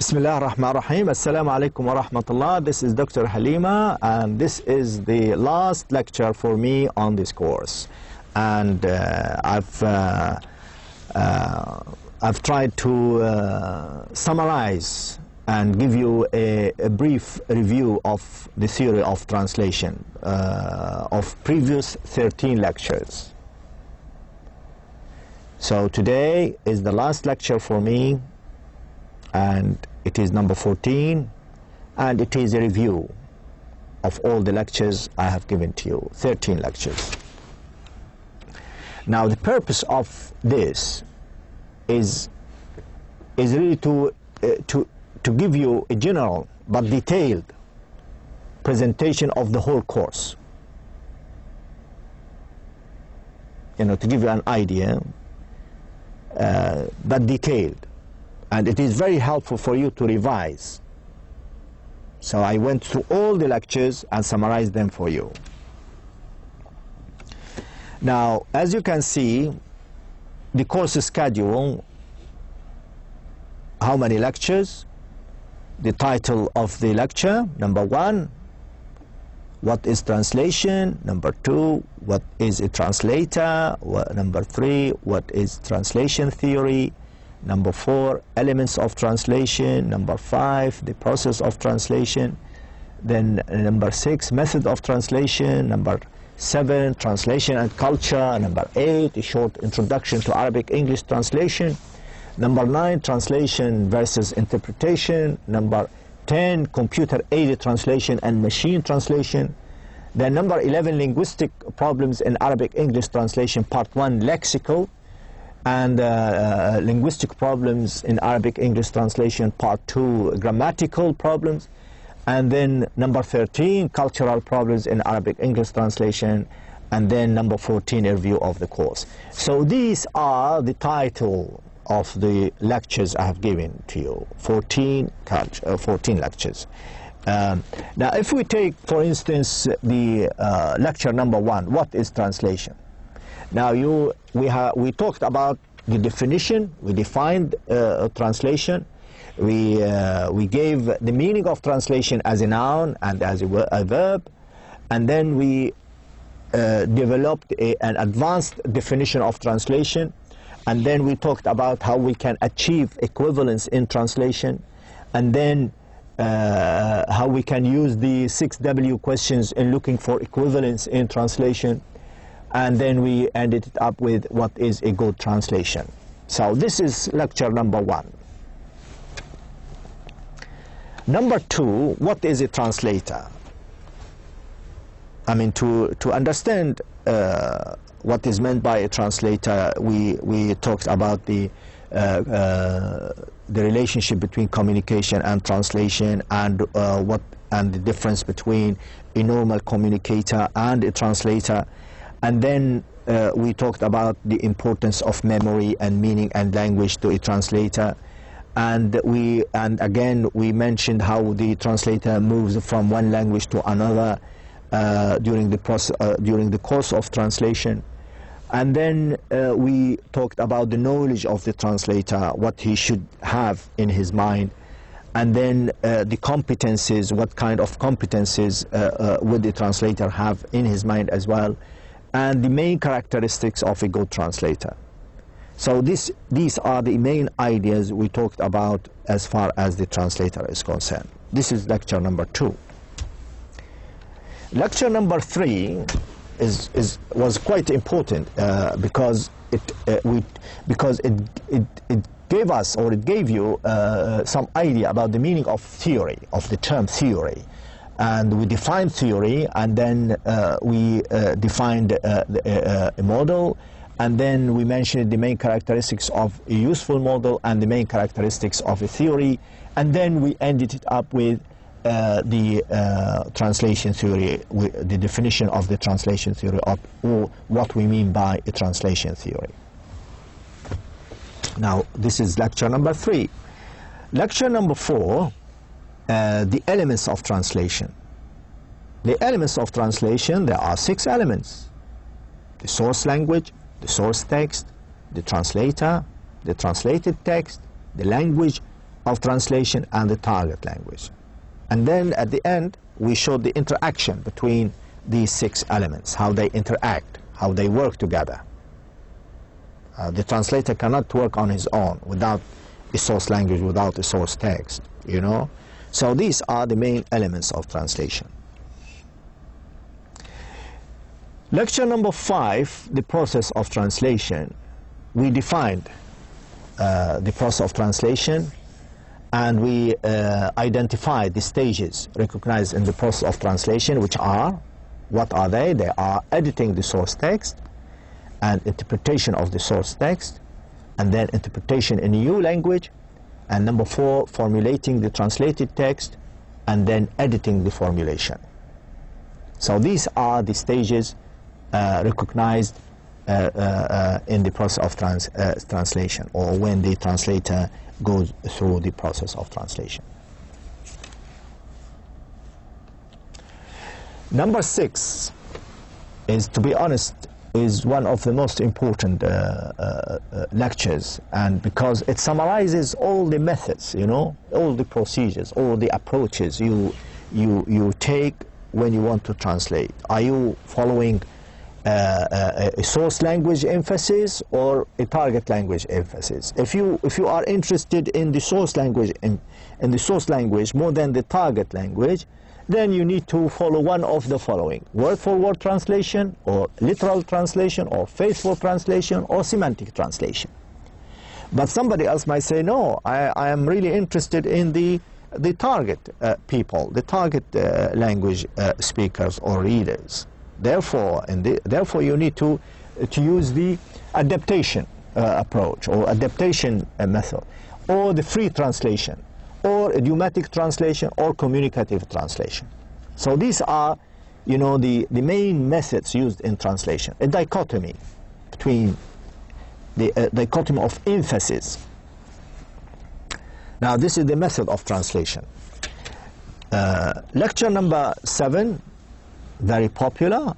Bismillah ar-Rahman ar-Rahim. Assalamu alaikum wa rahmatullah. This is Dr. Halimah, and this is the last lecture for me on this course. And I've tried to summarize and give you a brief review of the theory of translation of previous 13 lectures. So today is the last lecture for me, and it is number 14, and it is a review of all the lectures I have given to you, 13 lectures. Now the purpose of this is really to give you a general but detailed presentation of the whole course. To give you an idea, but detailed. And it is very helpful for you to revise. So I went through all the lectures and summarized them for you. Now, as you can see, the course schedule, how many lectures, the title of the lecture, number 1, what is translation, number 2, what is a translator, number 3, what is translation theory, number 4, elements of translation, number 5, the process of translation, then number 6, method of translation, number 7, translation and culture, number 8, a short introduction to Arabic English translation, number 9, translation versus interpretation, number 10, computer-aided translation and machine translation, then number 11, linguistic problems in Arabic English translation, part 1, lexical, and linguistic problems in Arabic English translation, part 2, grammatical problems, and then number 13, cultural problems in Arabic English translation, and then number 14, a review of the course. So these are the title of the lectures I have given to you, 14 lectures. Now if we take, for instance, the lecture number 1, what is translation? Now we talked about the definition. We defined translation. We gave the meaning of translation as a noun and as a verb, and then we developed an advanced definition of translation, and then we talked about how we can achieve equivalence in translation, and then how we can use the 6W questions in looking for equivalence in translation. And then we ended it up with what is a good translation. So this is lecture number 1. Number 2, what is a translator? I mean, to understand what is meant by a translator, we talked about the relationship between communication and translation, and the difference between a normal communicator and a translator. And then we talked about the importance of memory and meaning and language to a translator, and again we mentioned how the translator moves from one language to another during the course of translation. And then we talked about the knowledge of the translator, what he should have in his mind, and then the competencies, what kind of competencies would the translator have in his mind as well, and the main characteristics of a good translator. So these are the main ideas we talked about as far as the translator is concerned. This is lecture number 2. Lecture number 3 was quite important because it gave us, or it gave you some idea about the meaning of theory, of the term theory. And we defined theory, and then we defined a model, and then we mentioned the main characteristics of a useful model and the main characteristics of a theory, and then we ended it up with the translation theory, the definition of the translation theory, or what we mean by a translation theory. Now this is lecture number 3. Lecture number 4, the elements of translation. The elements of translation, there are 6 elements: the source language, the source text, the translator, the translated text, the language, of translation and the target language. And then at the end, we showed the interaction between these 6 elements, how they interact, how they work together. The translator cannot work on his own without a source language, without a source text, you know. So these are the main elements of translation. Lecture number 5, the process of translation. We defined the process of translation, and we identified the stages recognized in the process of translation, which are, what are they? They are editing the source text and interpretation of the source text, and then interpretation in a new language, and number 4, formulating the translated text, and then editing the formulation. So these are the stages recognized in the process of translation, or when the translator goes through the process of translation. Number 6 is, to be honest, is one of the most important lectures, and because it summarizes all the methods, you know, all the procedures, all the approaches you take when you want to translate. Are you following a source language emphasis or a target language emphasis? If you are interested in the source language in the source language more than the target language, then you need to follow one of the following: word-for-word translation, or literal translation, or faithful translation, or semantic translation. But somebody else might say, no, I am really interested in the target people, the target language speakers or readers. Therefore, you need to use the adaptation approach, or adaptation method, or the free translation, or idiomatic translation, or communicative translation. So these are, you know, the main methods used in translation. A dichotomy between the dichotomy of emphasis. Now this is the method of translation. Lecture number 7, very popular,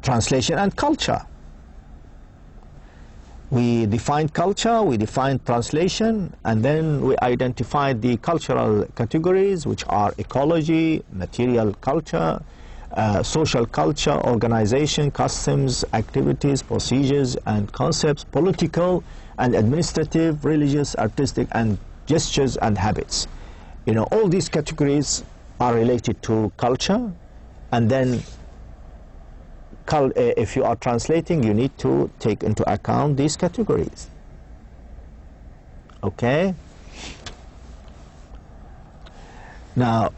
translation and culture. We defined culture, we defined translation, and then we identified the cultural categories, which are ecology, material culture, social culture, organization, customs, activities, procedures, and concepts, political and administrative, religious, artistic, and gestures and habits. You know, all these categories are related to culture, and then if you are translating, you need to take into account these categories. Okay? Now,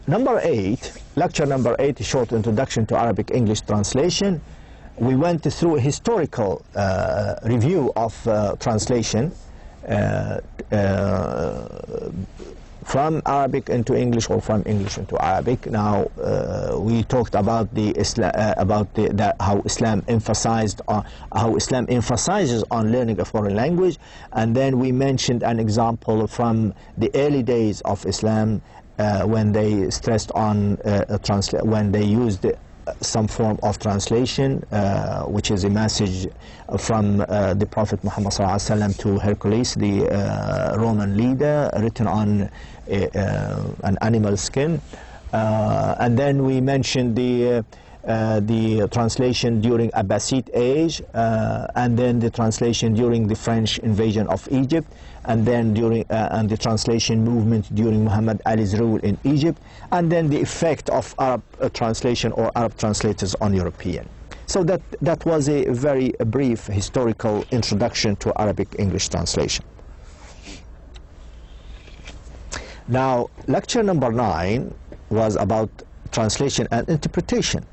number 8, lecture number 8, short introduction to Arabic English translation. We went through a historical review of translation from Arabic into English, or from English into Arabic. Now we talked about how Islam emphasizes on learning a foreign language, and then we mentioned an example from the early days of Islam when they stressed on when they used some form of translation, which is a message from the Prophet Muhammad ﷺ to Hercules, the Roman leader, written on an animal skin. And then we mentioned the translation during Abbasid age, and then the translation during the French invasion of Egypt, and then during and the translation movement during Muhammad Ali's rule in Egypt, and then the effect of Arab translation or Arab translators on European. So that was a very brief historical introduction to Arabic English translation. Now, lecture number 9 was about translation and interpretation.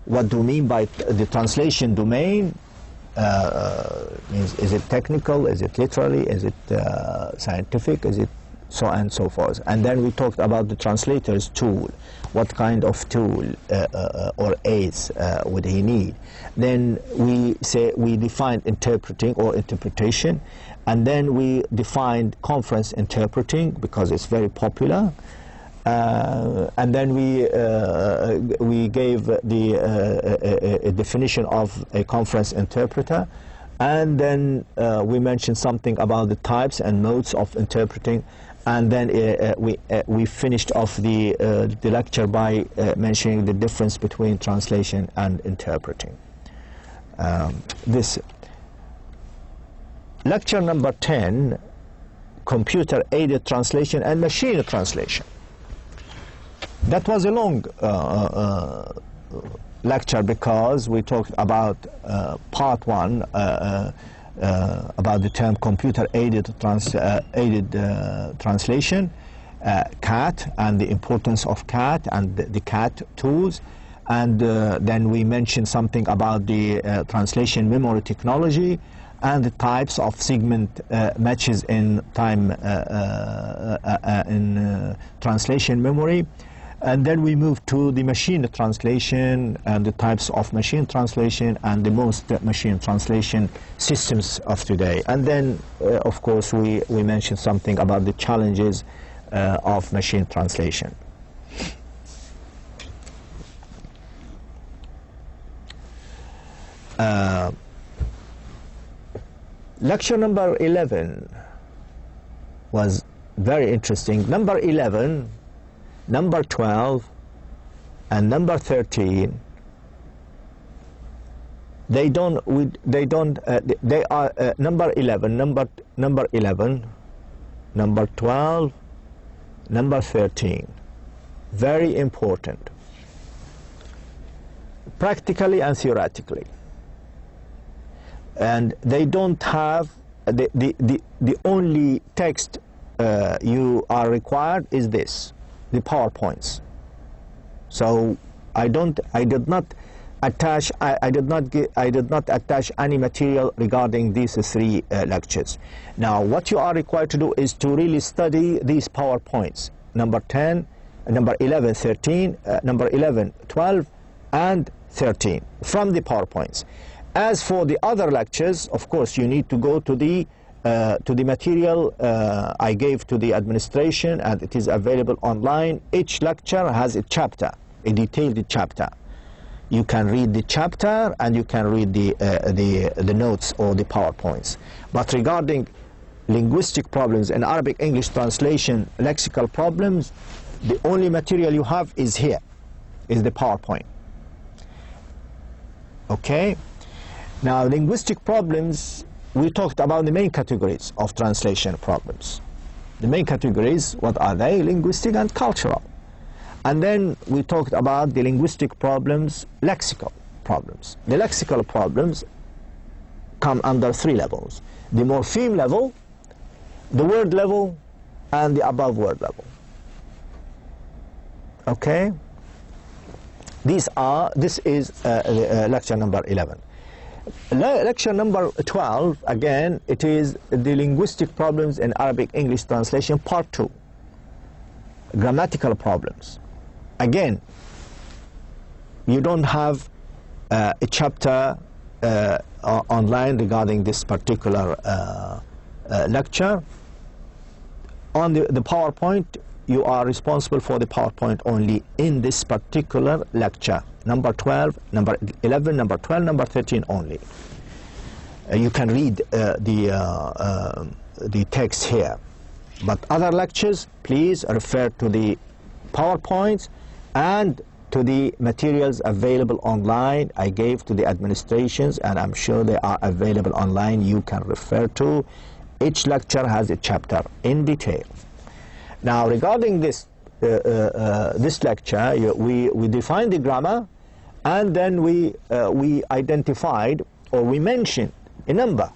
What do we mean by the translation domain? Is it technical? Is it literary? Is it scientific? Is it so on and so forth? And then we talked about the translator's tool. What kind of tool or aids would he need? Then we defined interpreting or interpretation, and then we defined conference interpreting because it's very popular. And then we gave a definition of a conference interpreter, and then we mentioned something about the types and modes of interpreting, and then we finished off the lecture by mentioning the difference between translation and interpreting. This lecture number 10, computer-aided translation and machine translation. That was a long lecture because we talked about part 1 about the term computer-aided translation, CAT, and the importance of CAT and the CAT tools. And then we mentioned something about the translation memory technology and the types of segment matches in translation memory. And then we moved to the machine translation and the types of machine translation and the most machine translation systems of today. And then, of course, we mentioned something about the challenges of machine translation. Lecture number 11 was very interesting. Number 11, number 12, and number 13, they are number 11, number 11, number 12, number 13. Very important, practically and theoretically. And they don't have the only text you are required is this, the PowerPoints. So I did not attach any material regarding these 3 lectures. Now what you are required to do is to really study these PowerPoints, number 10, number 11, 13, number 11, 12, and 13 from the PowerPoints. As for the other lectures, of course, you need to go to the material I gave to the administration, and it is available online. Each lecture has a chapter, a detailed chapter. You can read the chapter and you can read the notes or the PowerPoints. But regarding linguistic problems and Arabic English translation, lexical problems, the only material you have is here, is the PowerPoint. Okay? Now, linguistic problems, we talked about the main categories of translation problems. The main categories, what are they? Linguistic and cultural. And then we talked about the linguistic problems, lexical problems. The lexical problems come under 3 levels: the morpheme level, the word level, and the above word level. Okay? This is lecture number 11. Lecture number 12, again, it is the linguistic problems in Arabic English translation, part 2. Grammatical problems. Again, you don't have a chapter online regarding this particular lecture. On the PowerPoint, you are responsible for the PowerPoint only in this particular lecture. Number 12, number 11, number 12, number 13 only. You can read the text here. But other lectures, please refer to the PowerPoints and to the materials available online I gave to the administrations, and I'm sure they are available online. You can refer to. Each lecture has a chapter in detail. Now, regarding this lecture, we defined the grammar, and then we identified, or we mentioned, a number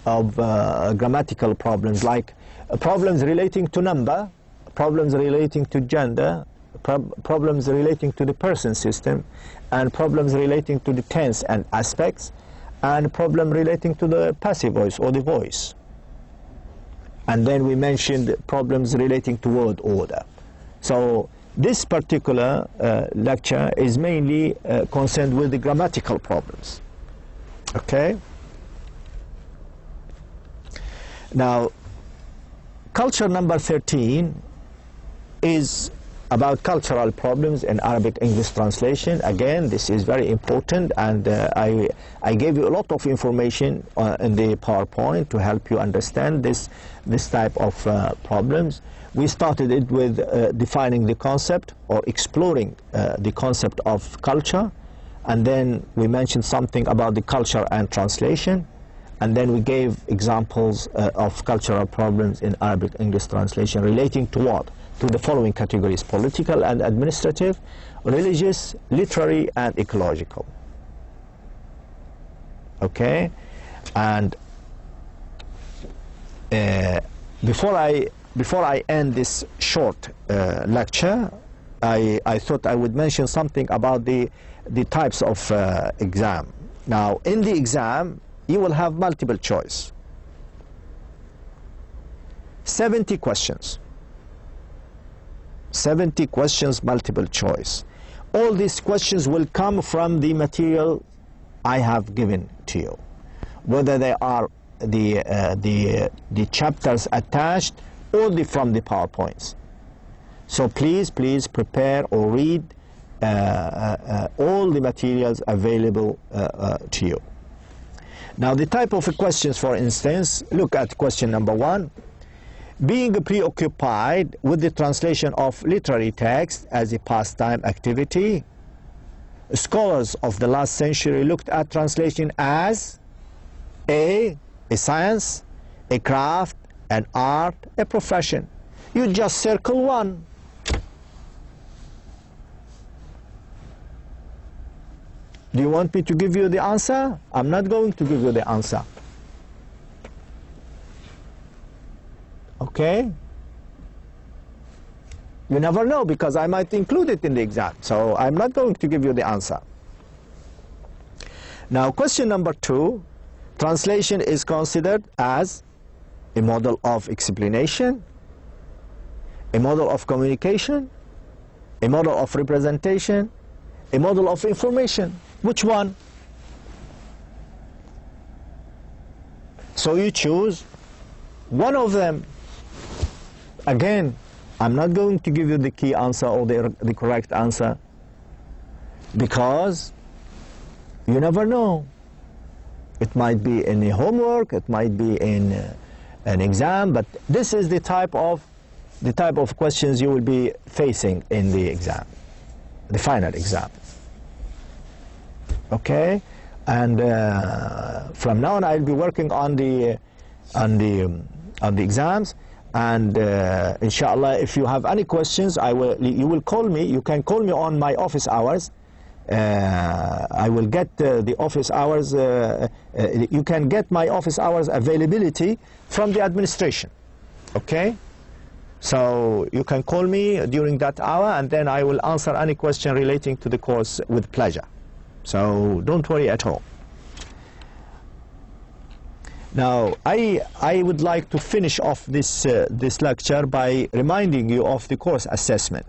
of grammatical problems, like problems relating to number, problems relating to gender, problems relating to the person system, and problems relating to the tense and aspects, and problem relating to the passive voice or the voice. And then we mentioned problems relating to word order. So this particular lecture is mainly concerned with the grammatical problems. Okay? Now, culture number 13 is about cultural problems in Arabic-English translation. Again, this is very important, and I gave you a lot of information in the PowerPoint to help you understand this type of problems. We started it with defining the concept or exploring the concept of culture, and then we mentioned something about the culture and translation, and then we gave examples of cultural problems in Arabic-English translation relating to what? To the following categories: political and administrative, religious, literary, and ecological. Okay? And before I end this short lecture, I thought I would mention something about the types of exam. Now, in the exam, you will have multiple choice. 70 questions. 70 questions, multiple choice. All these questions will come from the material I have given to you, whether they are the chapters attached or from the PowerPoints. So please prepare or read all the materials available to you. Now, the type of questions, for instance, look at question number 1. Being preoccupied with the translation of literary text as a pastime activity, scholars of the last century looked at translation as a science, a craft, an art, a profession. You just circle one. Do you want me to give you the answer? I'm not going to give you the answer. Okay? You never know, because I might include it in the exam. So I'm not going to give you the answer. Now, question number 2, translation is considered as a model of explanation, a model of communication, a model of representation, a model of information. Which one? So you choose one of them. Again, I'm not going to give you the key answer or the correct answer, because you never know. It might be in a homework, it might be in an exam, but this is the type of questions you will be facing in the exam, the final exam. Okay, and from now on I'll be working on the exams, and inshallah, if you have any questions, you will call me. You can call me on my office hours. I will get the office hours. You can get my office hours availability from the administration. Okay, so you can call me during that hour, and then I will answer any question relating to the course with pleasure. So don't worry at all. Now, I would like to finish off this lecture by reminding you of the course assessment.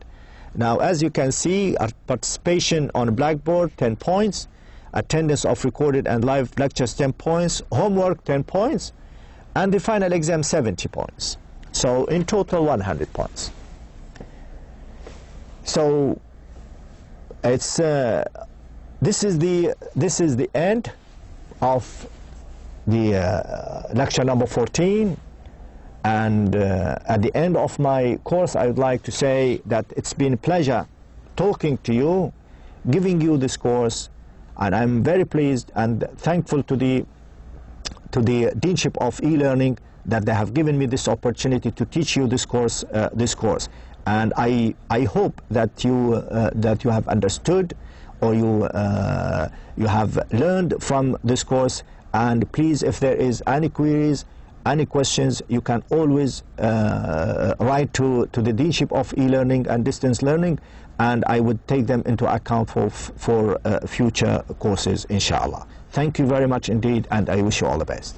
Now, as you can see, our participation on Blackboard, 10 points, attendance of recorded and live lectures, 10 points, homework, 10 points, and the final exam, 70 points. So in total, 100 points. So it's this is the end of the lecture number 14, and at the end of my course, I would like to say that it's been a pleasure talking to you, giving you this course, and I'm very pleased and thankful to the Deanship of E-Learning that they have given me this opportunity to teach you this course. And I hope that you have understood, or you have learned from this course. And please, if there is any queries, any questions, you can always write to the Deanship of E-Learning and Distance Learning, and I would take them into account for future courses, inshallah. Thank you very much indeed, and I wish you all the best.